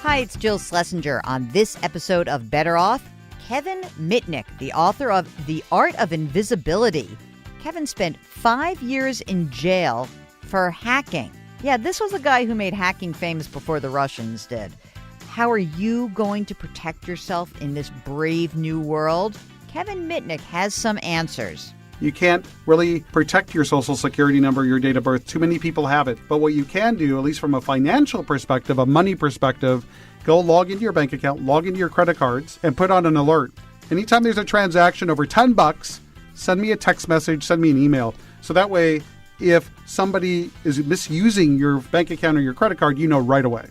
Hi, it's Jill Schlesinger. On this episode of Better Off, Kevin Mitnick, the author of The Art of Invisibility. Kevin spent 5 years in jail for hacking. Yeah, this was the guy who made hacking famous before the Russians did. How are you going to protect yourself in this brave new world? Kevin Mitnick has some answers. You can't really protect your social security number, your date of birth. Too many people have it. But what you can do, at least from a financial perspective, a money perspective, go log into your bank account, log into your credit cards, and put on an alert. Anytime there's a transaction over $10, send me a text message, send me an email. So that way, if somebody is misusing your bank account or your credit card, you know right away.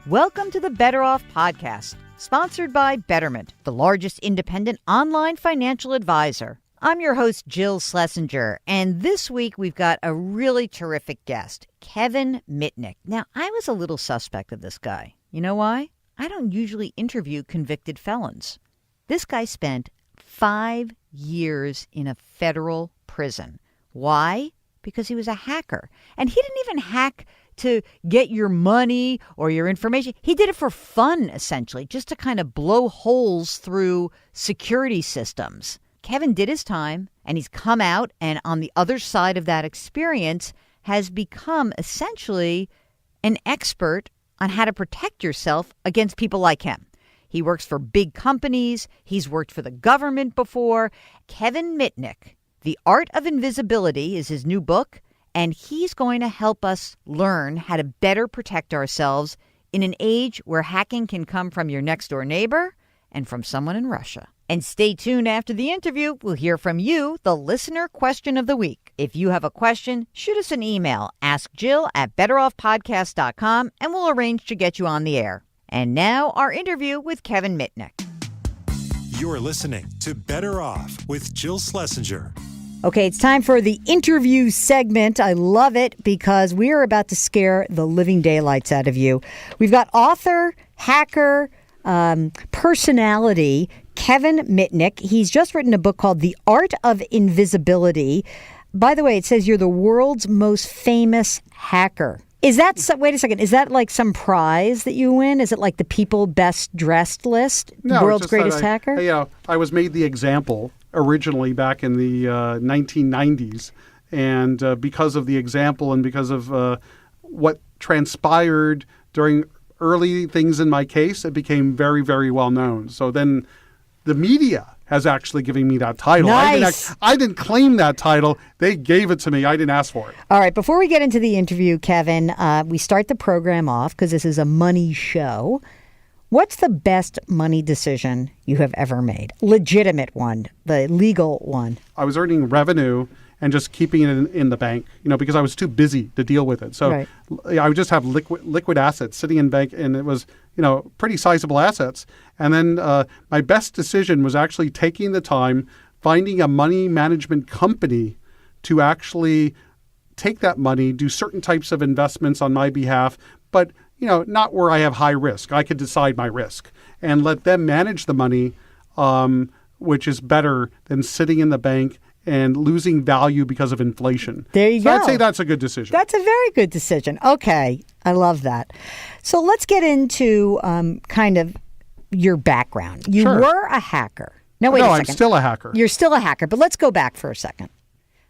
Welcome to the Better Off podcast, sponsored by Betterment, the largest independent online financial advisor. I'm your host, Jill Schlesinger, and this week we've got a really terrific guest, Kevin Mitnick. Now, I was a little suspect of this guy. You know why? I don't usually interview convicted felons. This guy spent 5 years in a federal prison. Why? Because he was a hacker. And he didn't even hack to get your money or your information. He did it for fun, essentially, just to kind of blow holes through security systems. Kevin did his time, and he's come out, and on the other side of that experience has become essentially an expert on how to protect yourself against people like him. He works for big companies. He's worked for the government before. Kevin Mitnick, The Art of Invisibility is his new book, and he's going to help us learn how to better protect ourselves in an age where hacking can come from your next door neighbor and from someone in Russia. And stay tuned after the interview. We'll hear from you, the listener question of the week. If you have a question, shoot us an email. Ask Jill at betteroffpodcast.com, and we'll arrange to get you on the air. And now our interview with Kevin Mitnick. You're listening to Better Off with Jill Schlesinger. Okay, it's time for the interview segment. I love it because we are about to scare the living daylights out of you. We've got author, hacker, personality, Kevin Mitnick. He's just written a book called The Art of Invisibility. By the way, it says you're the world's most famous hacker. Is that, wait a second, is that like some prize that you win? Is it like the People Best Dressed list? No, World's Greatest Hacker? Yeah, I was made the example originally back in the 1990s. And because of the example and because of what transpired during early things in my case, it became very, very well known. So then the media has actually given me that title. Nice. I didn't claim that title. They gave it to me. I didn't ask for it. All right. Before we get into the interview, Kevin, we start the program off because this is a money show. What's the best money decision you have ever made? Legitimate one, the legal one. I was earning revenue and just keeping it in the bank, because I was too busy to deal with it. So right. I would just have liquid assets sitting in bank, and it was, pretty sizable assets. And then my best decision was actually taking the time, finding a money management company to actually take that money, do certain types of investments on my behalf, but, not where I have high risk. I could decide my risk and let them manage the money, which is better than sitting in the bank and losing value because of inflation. There you go. I'd say that's a good decision. That's a very good decision. Okay. I love that. So let's get into kind of your background. You Sure. were a hacker. No, wait a second. I'm still a hacker. You're still a hacker, but let's go back for a second.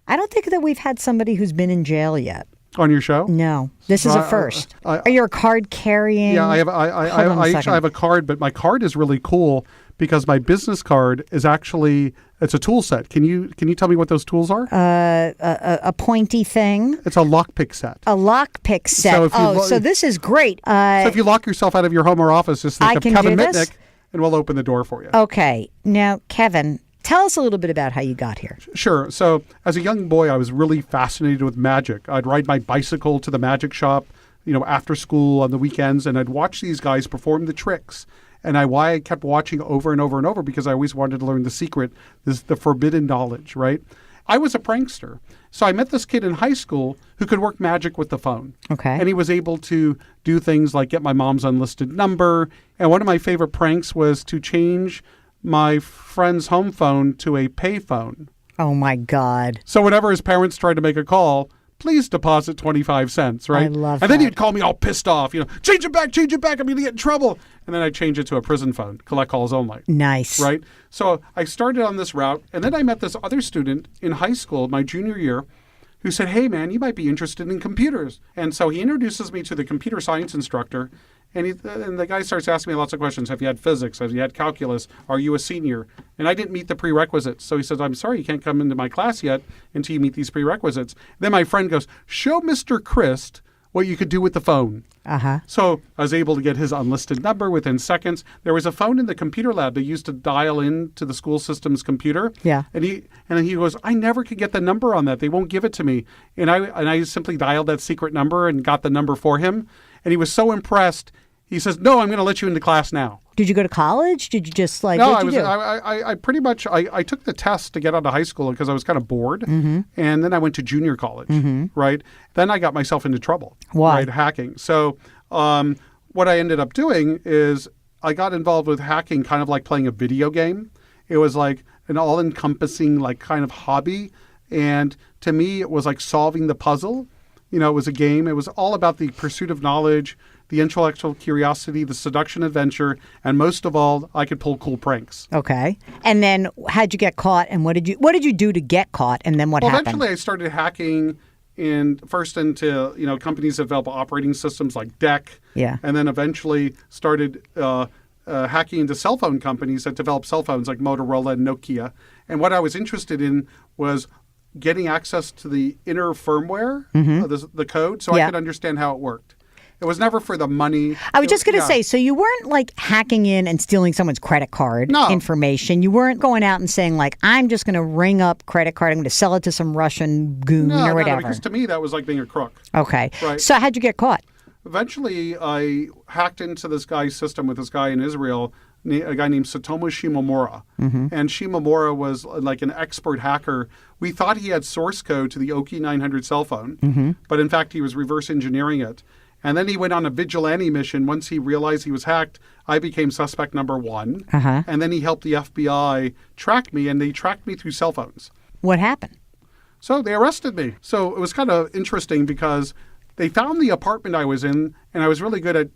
I don't think that we've had somebody who's been in jail yet. On your show? No. This is a first. Are you a card carrying? Yeah, I have a card, but my card is really cool because my business card is actually, it's a tool set. Can you tell me what those tools are? A pointy thing. It's a lockpick set. A lockpick set. So this is great. So if you lock yourself out of your home or office, just think of Kevin Mitnick, and we'll open the door for you. Okay. Now, Kevin, tell us a little bit about how you got here. Sure. So as a young boy, I was really fascinated with magic. I'd ride my bicycle to the magic shop, after school on the weekends, and I'd watch these guys perform the tricks. And why I kept watching over and over and over, because I always wanted to learn the secret, the forbidden knowledge, right? I was a prankster. So I met this kid in high school who could work magic with the phone. Okay. And he was able to do things like get my mom's unlisted number. And one of my favorite pranks was to change my friend's home phone to a pay phone. Oh, my God. So whenever his parents tried to make a call, please deposit 25 cents, right? I love And then that. he'd call me all pissed off, change it back, I'm going to get in trouble. And then I'd change it to a prison phone, collect calls only. Nice. Right? So I started on this route, and then I met this other student in high school, my junior year, who said, hey, man, you might be interested in computers. And so he introduces me to the computer science instructor, and the guy starts asking me lots of questions. Have you had physics? Have you had calculus? Are you a senior? And I didn't meet the prerequisites. So he says, I'm sorry, you can't come into my class yet until you meet these prerequisites. Then my friend goes, show Mr. Christ what you could do with the phone. Uh-huh. So I was able to get his unlisted number within seconds. There was a phone in the computer lab they used to dial in to the school system's computer. Yeah. And he goes, I never could get the number on that. They won't give it to me. And I simply dialed that secret number and got the number for him. And he was so impressed. He says, no, I'm going to let you into class now. Did you go to college? Did you just No, what'd you do? I pretty much, I took the test to get out of high school because I was kind of bored. Mm-hmm. And then I went to junior college, right? Then I got myself into trouble. Why? Right, hacking. So what I ended up doing is I got involved with hacking kind of like playing a video game. It was like an all-encompassing like kind of hobby. And to me, it was like solving the puzzle. It was a game. It was all about the pursuit of knowledge, the intellectual curiosity, the seduction adventure, and most of all, I could pull cool pranks. Okay. And then how'd you get caught, and what did you do to get caught, and then what happened? Eventually I started hacking first into companies that develop operating systems like DEC. Yeah. And then eventually started hacking into cell phone companies that develop cell phones like Motorola and Nokia. And what I was interested in was getting access to the inner firmware, the code, so I could understand how it worked. It was never for the money. I was just going to say, so you weren't like hacking in and stealing someone's credit card information. You weren't going out and saying like, I'm just going to ring up credit card. I'm going to sell it to some Russian goon or whatever. No, because to me that was like being a crook. Okay. Right. So how'd you get caught? Eventually, I hacked into this guy's system with this guy in Israel, a guy named Satomu Shimomura. And Shimomura was like an expert hacker. We thought he had source code to the Oki 900 cell phone, but in fact, he was reverse engineering it. And then he went on a vigilante mission. Once he realized he was hacked, I became suspect number one. And then he helped the FBI track me, and they tracked me through cell phones. What happened? So they arrested me. So it was kind of interesting because they found the apartment I was in, and I was really good at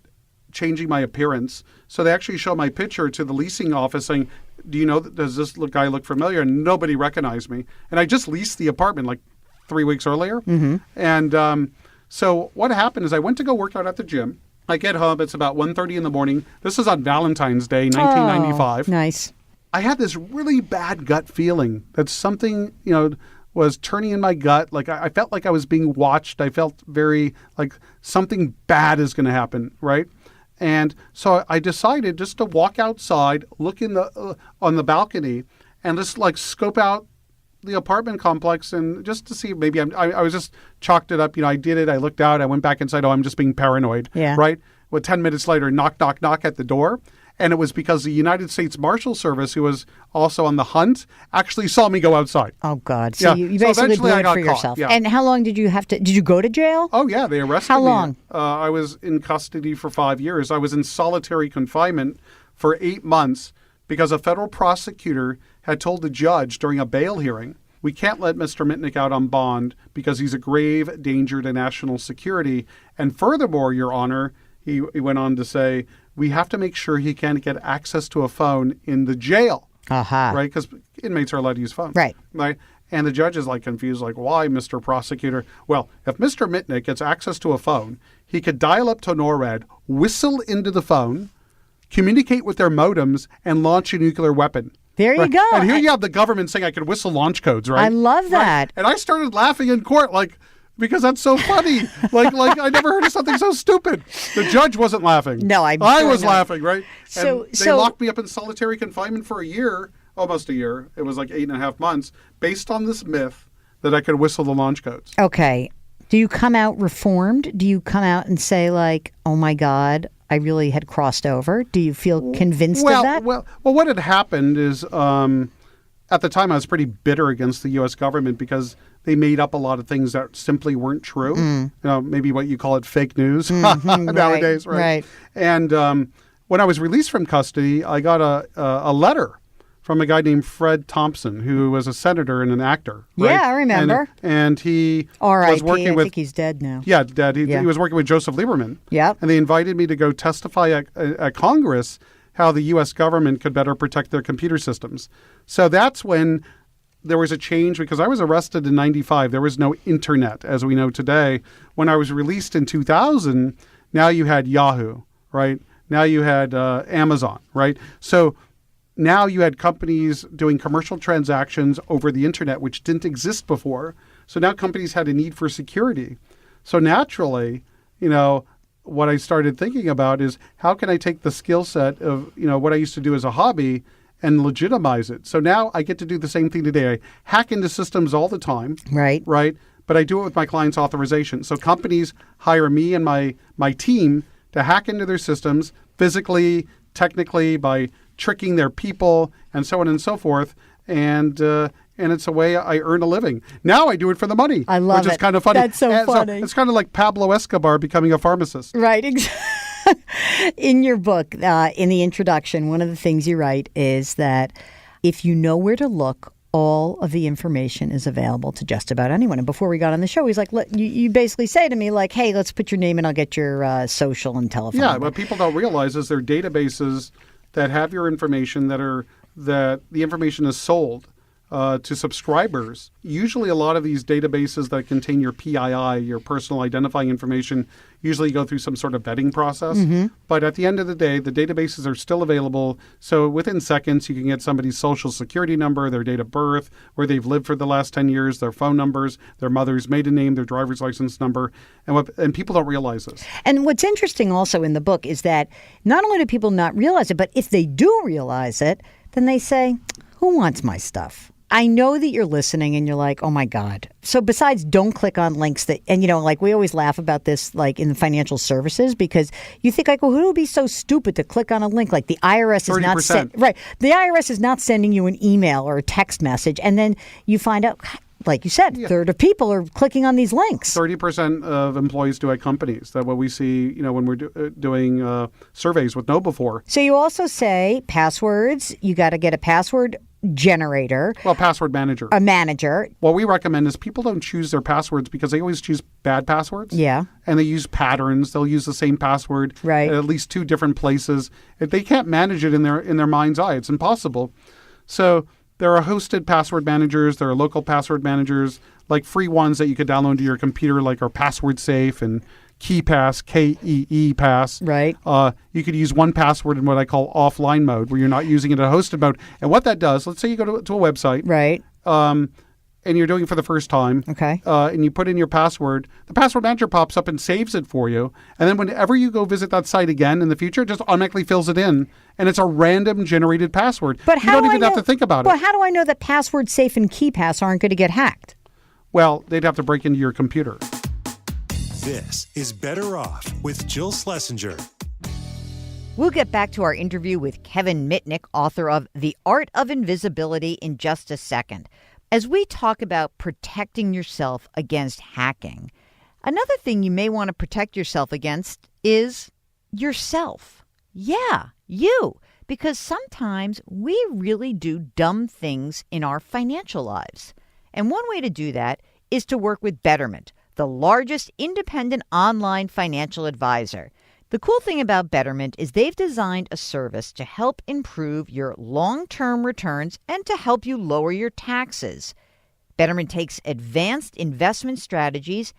changing my appearance. So they actually showed my picture to the leasing office saying, does this guy look familiar? And nobody recognized me. And I just leased the apartment like 3 weeks earlier. And so what happened is I went to go work out at the gym. I get home. It's about 1:30 in the morning. This is on Valentine's Day, 1995. Oh, nice. I had this really bad gut feeling that something, was turning in my gut. Like I felt like I was being watched. I felt very like something bad is going to happen, right? And so I decided just to walk outside, look in on the balcony, and just like scope out the apartment complex, and just to see maybe I was just chalked it up. I did it. I looked out. I went back inside. Oh, I'm just being paranoid. Yeah. Right. Well, 10 minutes later, knock, knock, knock at the door. And it was because the United States Marshal Service, who was also on the hunt, actually saw me go outside. Oh, God. So you basically eventually blew I it got for caught, yourself. yeah. And how long did you go to jail? Oh, yeah. They arrested me. How long? I was in custody for 5 years. I was in solitary confinement for 8 months because a federal prosecutor had told the judge during a bail hearing, we can't let Mr. Mitnick out on bond because he's a grave danger to national security. And furthermore, Your Honor, he went on to say, we have to make sure he can't get access to a phone in the jail. Right? Because inmates are allowed to use phones. Right. And the judge is like confused, like, why, Mr. Prosecutor? Well, if Mr. Mitnick gets access to a phone, he could dial up to NORAD, whistle into the phone, communicate with their modems, and launch a nuclear weapon. There you go. And here you have the government saying I could whistle launch codes, right? I love that. Right? And I started laughing in court, like, because that's so funny. like I never heard of something so stupid. The judge wasn't laughing. No, I was laughing, right? So they locked me up in solitary confinement for a year, almost a year. It was like 8.5 months, based on this myth that I could whistle the launch codes. Okay. Do you come out reformed? Do you come out and say like, oh my God, I really had crossed over? Do you feel convinced of that? Well, what had happened is at the time I was pretty bitter against the U.S. government because they made up a lot of things that simply weren't true. Maybe what you call it fake news nowadays, right? And when I was released from custody, I got a letter from a guy named Fred Thompson, who was a senator and an actor. Right? Yeah, I remember. And he was working I with... think he's dead now. Yeah, dead. He was working with Joseph Lieberman. Yep. And they invited me to go testify at Congress how the U.S. government could better protect their computer systems. So that's when there was a change, because I was arrested in 95. There was no internet as we know today. When I was released in 2000, now you had Yahoo, right? Now you had Amazon, right? So now you had companies doing commercial transactions over the internet, which didn't exist before. So now companies had a need for security. So naturally, what I started thinking about is, how can I take the skill set of, what I used to do as a hobby and legitimize it? So now I get to do the same thing today. I hack into systems all the time. Right. Right. But I do it with my client's authorization. So companies hire me and my team to hack into their systems physically, technically, by tricking their people and so on and so forth. And it's a way I earn a living. Now I do it for the money. I love it. Which is kind of funny. That's so funny. So it's kind of like Pablo Escobar becoming a pharmacist. Right. In your book, in the introduction, one of the things you write is that if you know where to look, all of the information is available to just about anyone. And before we got on the show, he's like, you basically say to me, like, hey, let's put your name and I'll get your social and telephone number. What people don't realize is there are databases that have your information that the information is sold to subscribers. Usually a lot of these databases that contain your PII, your personal identifying information, usually go through some sort of vetting process. Mm-hmm. But at the end of the day, the databases are still available. So within seconds, you can get somebody's social security number, their date of birth, where they've lived for the last 10 years, their phone numbers, their mother's maiden name, their driver's license number. And people don't realize this. And what's interesting also in the book is that not only do people not realize it, but if they do realize it, then they say, who wants my stuff? I know that you're listening and you're like, oh my God. So besides, don't click on links that, and like we always laugh about this, like in the financial services, because you think like, well, who would be so stupid to click on a link? Like the IRS is 30%. right. The IRS is not sending you an email or a text message. And then you find out, like you said, a third of people are clicking on these links. 30% of employees do at companies. That's what we see, when we're doing surveys with KnowBe4. So you also say passwords. You got to get a password generator. Well, password manager. A manager. What we recommend is people don't choose their passwords because they always choose bad passwords. Yeah. And they use patterns. They'll use the same password at least two different places. If they can't manage it in their mind's eye, it's impossible. So there are hosted password managers. There are local password managers, like free ones that you could download to your computer, like our Password Safe and KeePass, KEE Pass. Right. You could use 1Password in what I call offline mode, where you're not using it in a hosted mode. And what that does, let's say you go to a website. Right. And you're doing it for the first time. Okay. And you put in your password. The password manager pops up and saves it for you. And then whenever you go visit that site again in the future, it just automatically fills it in. And it's a random generated password. But you don't even have to think about it. But how do I know that Password Safe and KeePass aren't going to get hacked? Well, they'd have to break into your computer. This is Better Off with Jill Schlesinger. We'll get back to our interview with Kevin Mitnick, author of The Art of Invisibility, in just a second. As we talk about protecting yourself against hacking, another thing you may want to protect yourself against is yourself. Yeah, you. Because sometimes we really do dumb things in our financial lives. And one way to do that is to work with Betterment, the largest independent online financial advisor. The cool thing about Betterment is they've designed a service to help improve your long-term returns and to help you lower your taxes. Betterment takes advanced investment strategies,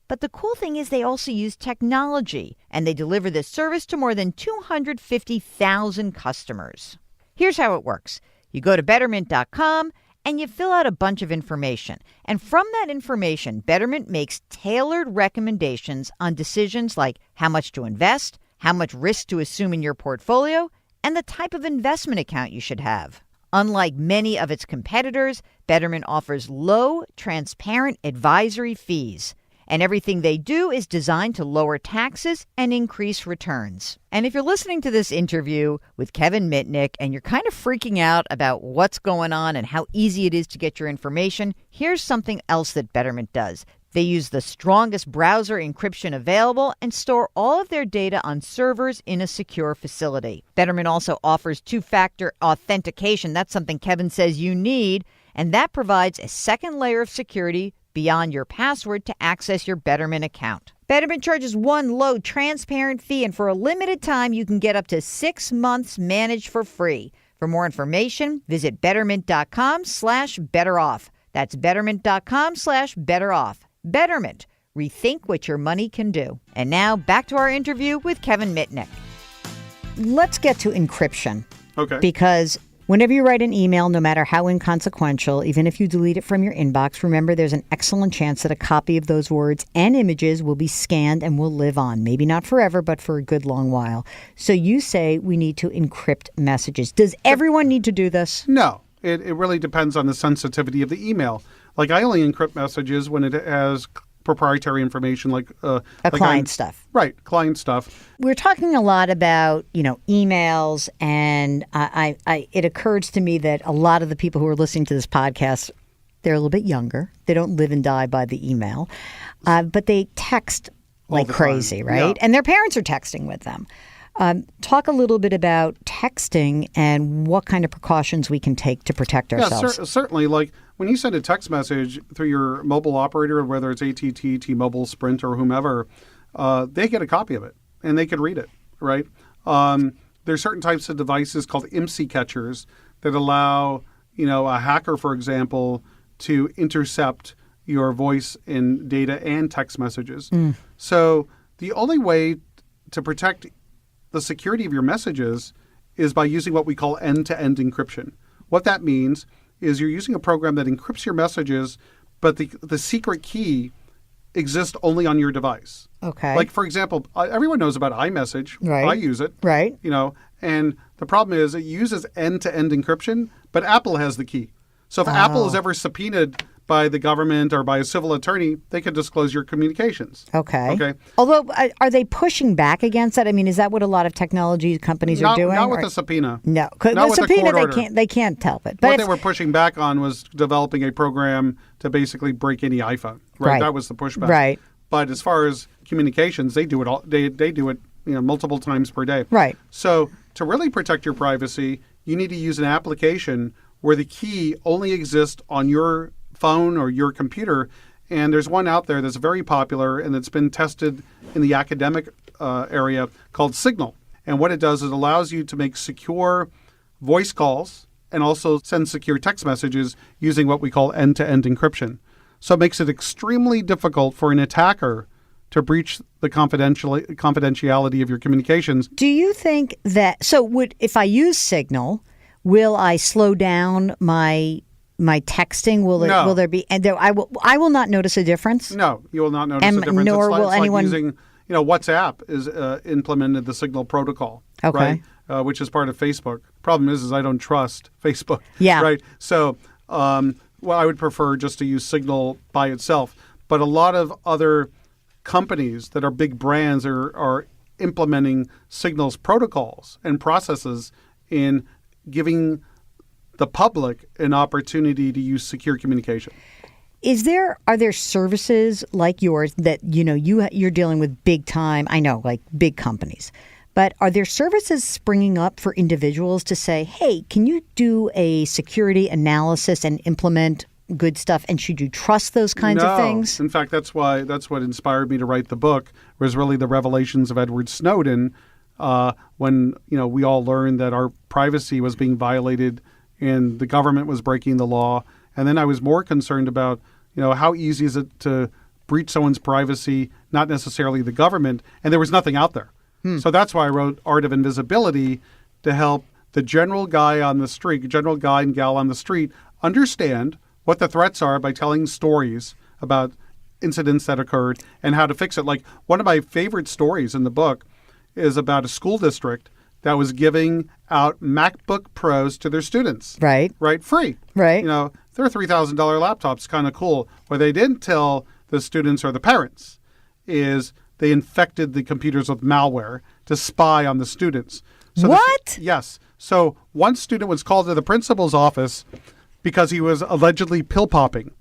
but the cool thing is they also use technology, and they deliver this service to more than 250,000 customers. Here's how it works. You go to Betterment.com and you fill out a bunch of information. And from that information, Betterment makes tailored recommendations on decisions like how much to invest, how much risk to assume in your portfolio, and the type of investment account you should have. Unlike many of its competitors, Betterment offers low, transparent advisory fees. And everything they do is designed to lower taxes and increase returns. And if you're listening to this interview with Kevin Mitnick and you're kind of freaking out about what's going on and how easy it is to get your information, here's something else that Betterment does. They use the strongest browser encryption available and store all of their data on servers in a secure facility. Betterment also offers two-factor authentication. That's something Kevin says you need, and that provides a second layer of security beyond your password to access your Betterment account. Betterment charges one low, transparent fee, and for a limited time, you can get up to 6 months managed for free. For more information, visit betterment.com/betteroff. That's betterment.com/betteroff. Betterment. Rethink what your money can do. And now back to our interview with Kevin Mitnick. Let's get to encryption. Okay. Because whenever you write an email, no matter how inconsequential, even if you delete it from your inbox, remember there's an excellent chance that a copy of those words and images will be scanned and will live on. Maybe not forever, but for a good long while. So you say we need to encrypt messages. Does everyone need to do this? No. It really depends on the sensitivity of the email. Like, I only encrypt messages when it has proprietary information like client stuff. Right, client stuff. We're talking a lot about, emails, and it occurs to me that a lot of the people who are listening to this podcast, they're a little bit younger. They don't live and die by the email, but they text like crazy, right? Yeah. And their parents are texting with them. Talk a little bit about texting and what kind of precautions we can take to protect ourselves. Yeah, certainly. Like, when you send a text message through your mobile operator, whether it's AT&T, T-Mobile, Sprint, or whomever, they get a copy of it and they can read it, right? There's certain types of devices called IMSI catchers that allow, a hacker, for example, to intercept your voice and data and text messages. So the only way to protect the security of your messages is by using what we call end-to-end encryption. What that means is you're using a program that encrypts your messages, but the secret key exists only on your device. Okay. Like, for example, everyone knows about iMessage. Right. I use it. Right. And the problem is it uses end-to-end encryption, but Apple has the key. So if Apple is ever subpoenaed by the government or by a civil attorney, they can disclose your communications. Okay. Although, are they pushing back against that? I mean, is that what a lot of technology companies are doing? Not with a subpoena. No. Not with with subpoena, the court order. they can't help it. But what they were pushing back on was developing a program to basically break any iPhone. Right. That was the pushback. Right. But as far as communications, they do it all. They do it multiple times per day. Right. So to really protect your privacy, you need to use an application where the key only exists on your phone or your computer. And there's one out there that's very popular and it's been tested in the academic area called Signal. And what it does is it allows you to make secure voice calls and also send secure text messages using what we call end-to-end encryption. So it makes it extremely difficult for an attacker to breach the confidentiality of your communications. Do you think that, if I use Signal, will I slow down my texting? Will there be? And I will not notice a difference. No, you will not notice a difference. Nor will anyone. Like using, WhatsApp is implemented the Signal protocol, okay, right? Which is part of Facebook. Problem is I don't trust Facebook. Yeah. Right. So, I would prefer just to use Signal by itself. But a lot of other companies that are big brands are implementing Signal's protocols and processes in giving the public an opportunity to use secure communication. Are there services like yours that you're dealing with big time? I know, like big companies, but are there services springing up for individuals to say, "Hey, can you do a security analysis and implement good stuff?" And should you trust those kinds of things? In fact, that's what inspired me to write the book. Was really the revelations of Edward Snowden, when we all learned that our privacy was being violated and the government was breaking the law. And then I was more concerned about, how easy is it to breach someone's privacy, not necessarily the government, and there was nothing out there. So that's why I wrote Art of Invisibility, to help the general guy and gal on the street understand what the threats are by telling stories about incidents that occurred and how to fix it. Like, one of my favorite stories in the book is about a school district that was giving out MacBook Pros to their students. Right. Free. Right. They're $3,000 laptops, kind of cool. What they didn't tell the students or the parents is they infected the computers with malware to spy on the students. So what? Yes. So one student was called to the principal's office because he was allegedly pill popping.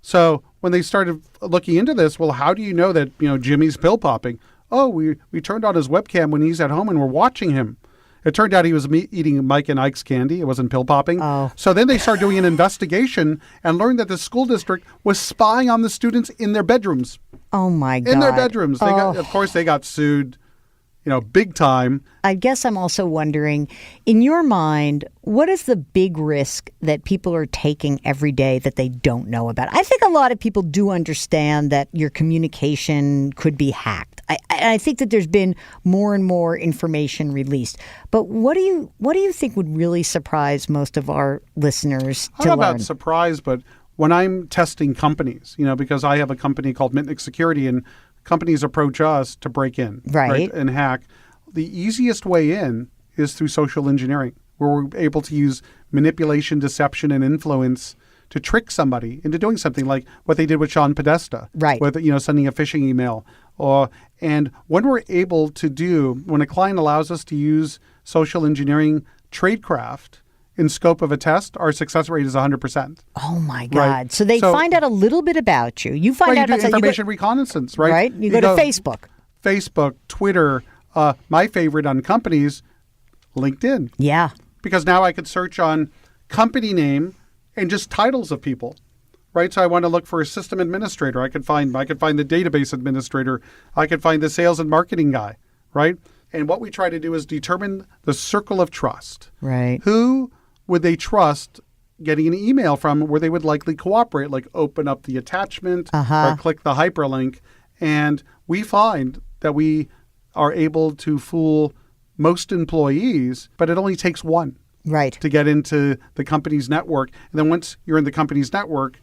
So when they started looking into this, well, how do you know that, Jimmy's pill popping? Oh, we turned on his webcam when he's at home and we're watching him. It turned out he was eating Mike and Ike's candy. It wasn't pill popping. Oh. So then they started doing an investigation and learned that the school district was spying on the students in their bedrooms. Oh, my God. In their bedrooms. Of course, they got sued, big time. I guess I'm also wondering, in your mind, what is the big risk that people are taking every day that they don't know about? I think a lot of people do understand that your communication could be hacked. I think that there's been more and more information released. But what do you think would really surprise most of our listeners to learn? I don't know about surprise, but when I'm testing companies, because I have a company called Mitnick Security, and companies approach us to break in, right, and hack. The easiest way in is through social engineering, where we're able to use manipulation, deception, and influence to trick somebody into doing something like what they did with Sean Podesta, right? With sending a phishing email, and when we're able to when a client allows us to use social engineering tradecraft in scope of a test, our success rate is 100%. Oh my God! Right? So they find out a little bit about you. You find out about information reconnaissance, right? Right. You go to Facebook, Twitter. My favorite on companies, LinkedIn. Yeah. Because now I could search on company name and just titles of people, right? So I want to look for a system administrator. I could find the database administrator. I could find the sales and marketing guy, right? And what we try to do is determine the circle of trust. Right. Who would they trust getting an email from where they would likely cooperate, like open up the attachment or click the hyperlink. And we find that we are able to fool most employees, but it only takes one. Right. To get into the company's network. And then once you're in the company's network,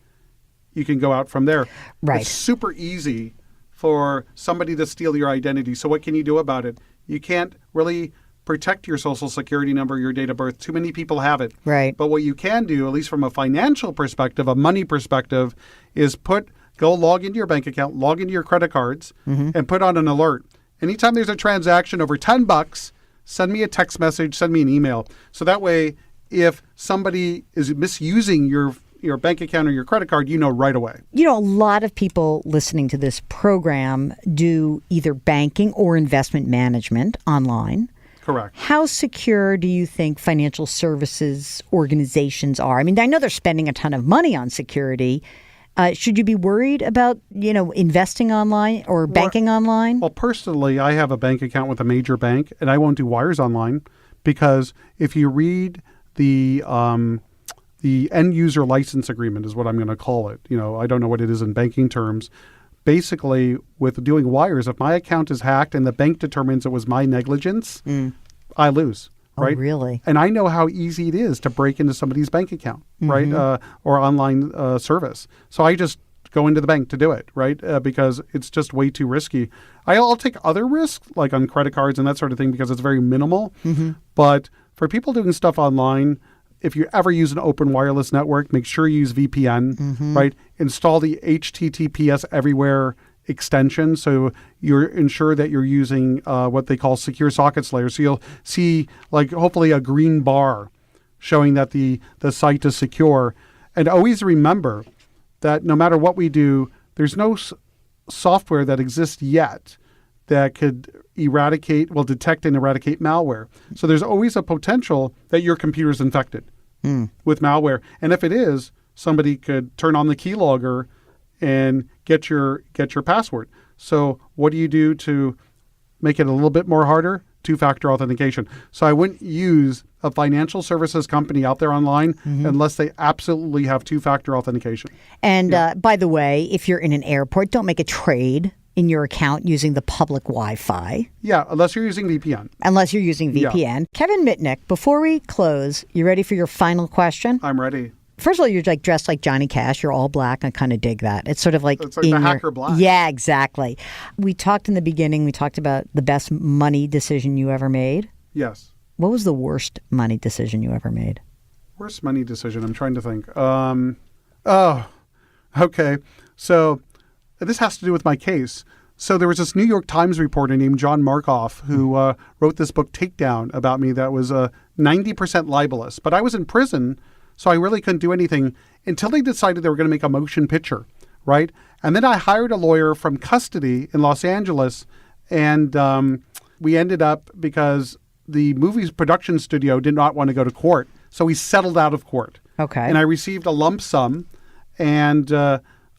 you can go out from there. Right. It's super easy for somebody to steal your identity. So what can you do about it? You can't really protect your social security number, your date of birth. Too many people have it. Right. But what you can do, at least from a financial perspective, a money perspective, is go log into your bank account, log into your credit cards, and put on an alert. Anytime there's a transaction over $10, send me a text message, send me an email. So that way, if somebody is misusing your bank account or your credit card, you know right away. A lot of people listening to this program do either banking or investment management online. Correct. How secure do you think financial services organizations are? I mean, I know they're spending a ton of money on security. Should you be worried about, investing online or banking online? Well, personally, I have a bank account with a major bank, and I won't do wires online because if you read the end user license agreement is what I'm going to call it. I don't know what it is in banking terms. Basically, with doing wires, if my account is hacked and the bank determines it was my negligence, I lose. Right? Oh, really? And I know how easy it is to break into somebody's bank account, right? Or online service. So I just go into the bank to do it, right? Because it's just way too risky. I'll take other risks, like on credit cards and that sort of thing, because it's very minimal. But for people doing stuff online, if you ever use an open wireless network, make sure you use VPN, right? Install the HTTPS everywhere extension, so you're ensure that you're using what they call secure sockets layer. So you'll see, hopefully a green bar showing that the site is secure. And always remember that no matter what we do, there's no software that exists yet that could detect and eradicate malware. So there's always a potential that your computer is infected with malware. And if it is, somebody could turn on the keylogger and get your password. So what do you do to make it a little bit more harder? Two-factor authentication. So I wouldn't use a financial services company out there online unless they absolutely have two-factor authentication. And by the way, if you're in an airport, don't make a trade in your account using the public Wi-Fi. Yeah, unless you're using VPN. Yeah. Kevin Mitnick, before we close, you ready for your final question? I'm ready. First of all, you're dressed like Johnny Cash. You're all black. I kind of dig that. It's sort of like it's like the hacker black. Yeah, exactly. We talked in the beginning. We talked about the best money decision you ever made. Yes. What was the worst money decision you ever made? Worst money decision. I'm trying to think. Okay. So this has to do with my case. So there was this New York Times reporter named John Markoff who wrote this book, Takedown, about me that was 90% libelous. But I was in prison. So I really couldn't do anything until they decided they were going to make a motion picture right? And then I hired a lawyer from custody in Los Angeles, and we ended up, because the movie's production studio did not want to go to court, so we settled out of court. Okay. And I received a lump sum, and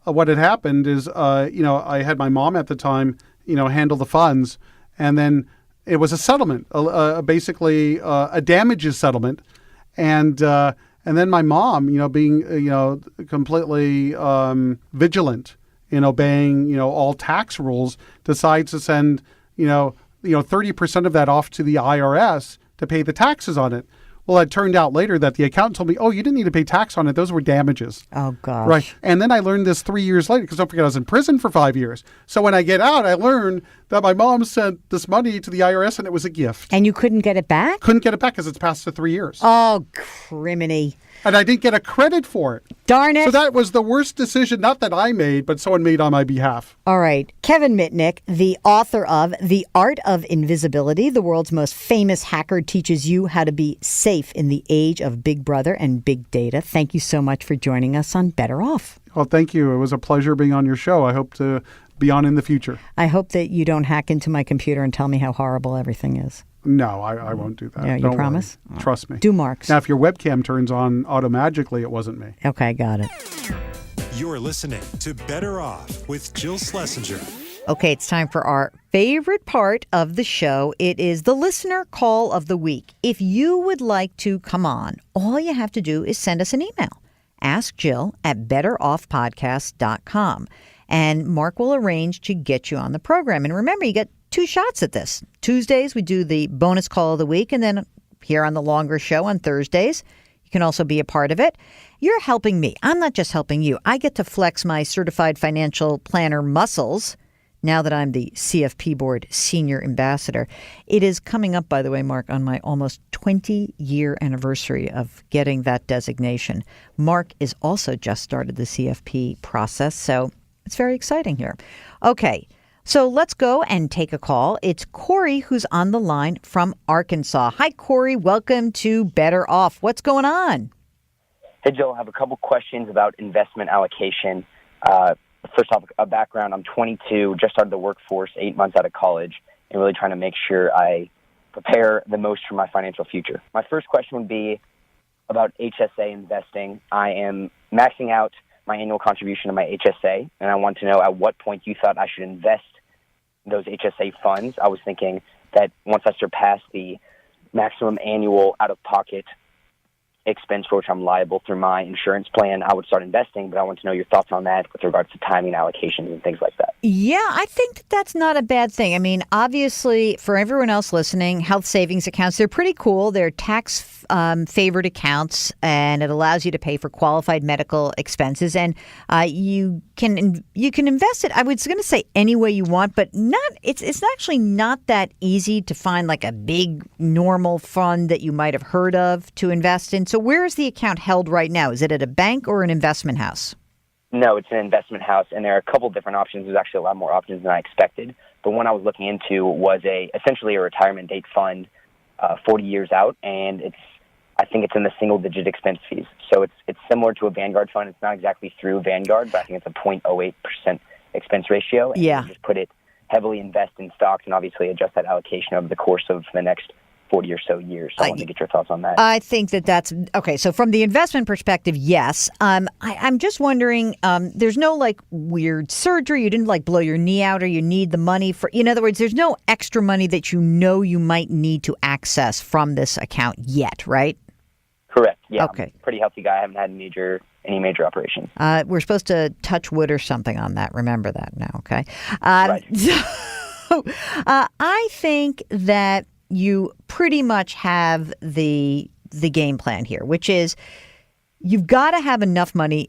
what had happened is, I had my mom at the time, handle the funds, and then it was a settlement, basically a damages settlement, and then my mom, being completely vigilant in obeying all tax rules, decides to send 30% of that off to the IRS to pay the taxes on it. Well, it turned out later that the accountant told me, oh, you didn't need to pay tax on it. Those were damages. Oh, gosh. Right. And then I learned this 3 years later, because don't forget I was in prison for 5 years. So when I get out, I learned that my mom sent this money to the IRS and it was a gift. And you couldn't get it back? Couldn't get it back because it's past the 3 years. Oh, criminy. And I didn't get a credit for it. Darn it. So that was the worst decision, not that I made, but someone made on my behalf. All right. Kevin Mitnick, the author of The Art of Invisibility, the world's most famous hacker, teaches you how to be safe in the age of Big Brother and big data. Thank you so much for joining us on Better Off. Well, thank you. It was a pleasure being on your show. I hope to be on in the future. I hope that you don't hack into my computer and tell me how horrible everything is. No, I won't do that. Yeah, you Don't promise? worry. Trust me. Do marks. Now, if your webcam turns on automagically, it wasn't me. Okay, got it. You're listening to Better Off with Jill Schlesinger. Okay, it's time for our favorite part of the show. It is the listener call of the week. If you would like to come on, all you have to do is send us an email. Ask Jill at betteroffpodcast.com. And Mark will arrange to get you on the program. And remember, you get 2 shots at this. Tuesdays, we do the bonus call of the week. And then here on the longer show on Thursdays, you can also be a part of it. You're helping me. I'm not just helping you. I get to flex my certified financial planner muscles now that I'm the CFP Board Senior Ambassador. It is coming up, by the way, Mark, on my almost 20-year anniversary of getting that designation. Mark is also just started the CFP process, so it's very exciting here. Okay. So let's go and take a call. It's Corey who's on the line from Arkansas. Hi, Corey. Welcome to Better Off. What's going on? Hey, Jill. I have a couple questions about investment allocation. First off, a background. I'm 22, just started the workforce, 8 months out of college, and really trying to make sure I prepare the most for my financial future. My first question would be about HSA investing. I am maxing out my annual contribution to my HSA, and I want to know at what point you thought I should invest those HSA funds. I was thinking that once I surpass the maximum annual out-of-pocket expense for which I'm liable through my insurance plan, I would start investing, but I want to know your thoughts on that with regards to timing allocations and things like that. Yeah, I think that that's not a bad thing. I mean, obviously, for everyone else listening, health savings accounts, they're pretty cool. They're tax favored accounts, and it allows you to pay for qualified medical expenses. And you can invest it, I was going to say any way you want, but it's actually not that easy to find like a big normal fund that you might have heard of to invest in. So where is the account held right now? Is it at a bank or an investment house? No, it's an investment house, and there are a couple different options. There's actually a lot more options than I expected. But one I was looking into was essentially a retirement date fund, 40 years out, and I think it's in the single-digit expense fees. So it's similar to a Vanguard fund. It's not exactly through Vanguard, but I think it's a 0.08% expense ratio. And yeah. You just put it heavily invest in stocks and obviously adjust that allocation over the course of the next 40 or so years. So I want to get your thoughts on that. I think that's okay. So from the investment perspective, yes. I'm just wondering, there's no like weird surgery. You didn't like blow your knee out or you need the money for, in other words, there's no extra money that you know you might need to access from this account yet, right? Correct. Yeah. Okay. I'm a pretty healthy guy. I haven't had any major operations. We're supposed to touch wood or something on that. Remember that now. Okay. Right. So, I think that you pretty much have the game plan here, which is you've got to have enough money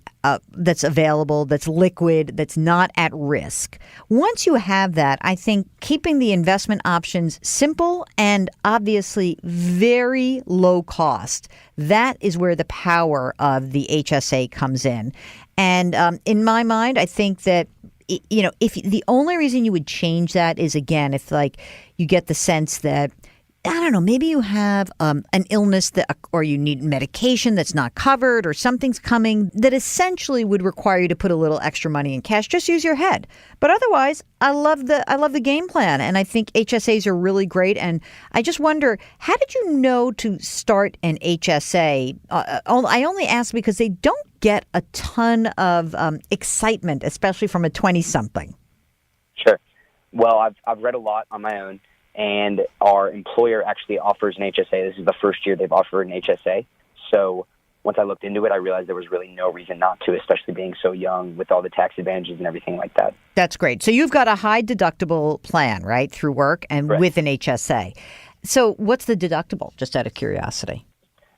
that's available, that's liquid, that's not at risk. Once you have that, I think keeping the investment options simple and obviously very low cost, that is where the power of the HSA comes in. And in my mind, I think that if the only reason you would change that is, again, if like you get the sense that I don't know, maybe you have an illness or you need medication that's not covered or something's coming that essentially would require you to put a little extra money in cash. Just use your head. But otherwise, I love the game plan. And I think HSAs are really great. And I just wonder, how did you know to start an HSA? I only ask because they don't get a ton of excitement, especially from a 20-something. Sure. Well, I've read a lot on my own. And our employer actually offers an HSA. This is the first year they've offered an HSA. So once I looked into it, I realized there was really no reason not to, especially being so young with all the tax advantages and everything like that. That's great. So you've got a high deductible plan, right, through work and Correct. with an HSA. So what's the deductible, just out of curiosity?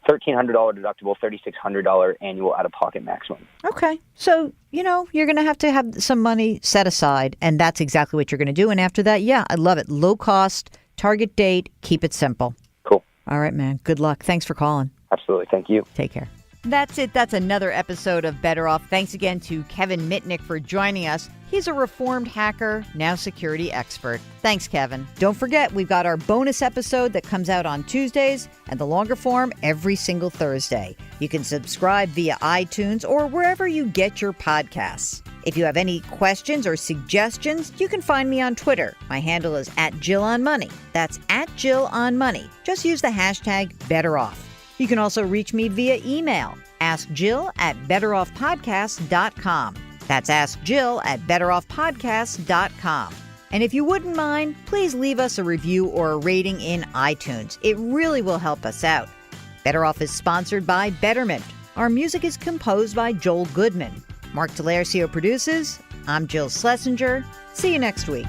$1,300 deductible, $3,600 annual out-of-pocket maximum. Okay. So, you're going to have some money set aside, and that's exactly what you're going to do. And after that, yeah, I love it. Low cost, target date, keep it simple. Cool. All right, man. Good luck. Thanks for calling. Absolutely. Thank you. Take care. That's it. That's another episode of Better Off. Thanks again to Kevin Mitnick for joining us. He's a reformed hacker, now security expert. Thanks, Kevin. Don't forget, we've got our bonus episode that comes out on Tuesdays and the longer form every single Thursday. You can subscribe via iTunes or wherever you get your podcasts. If you have any questions or suggestions, you can find me on Twitter. My handle is @JillOnMoney. That's @JillOnMoney. Just use the hashtag BetterOff. You can also reach me via email. Ask Jill at betteroffpodcast.com. That's Ask Jill at betteroffpodcast.com. And if you wouldn't mind, please leave us a review or a rating in iTunes. It really will help us out. Better Off is sponsored by Betterment. Our music is composed by Joel Goodman. Mark Delarcio produces. I'm Jill Schlesinger. See you next week.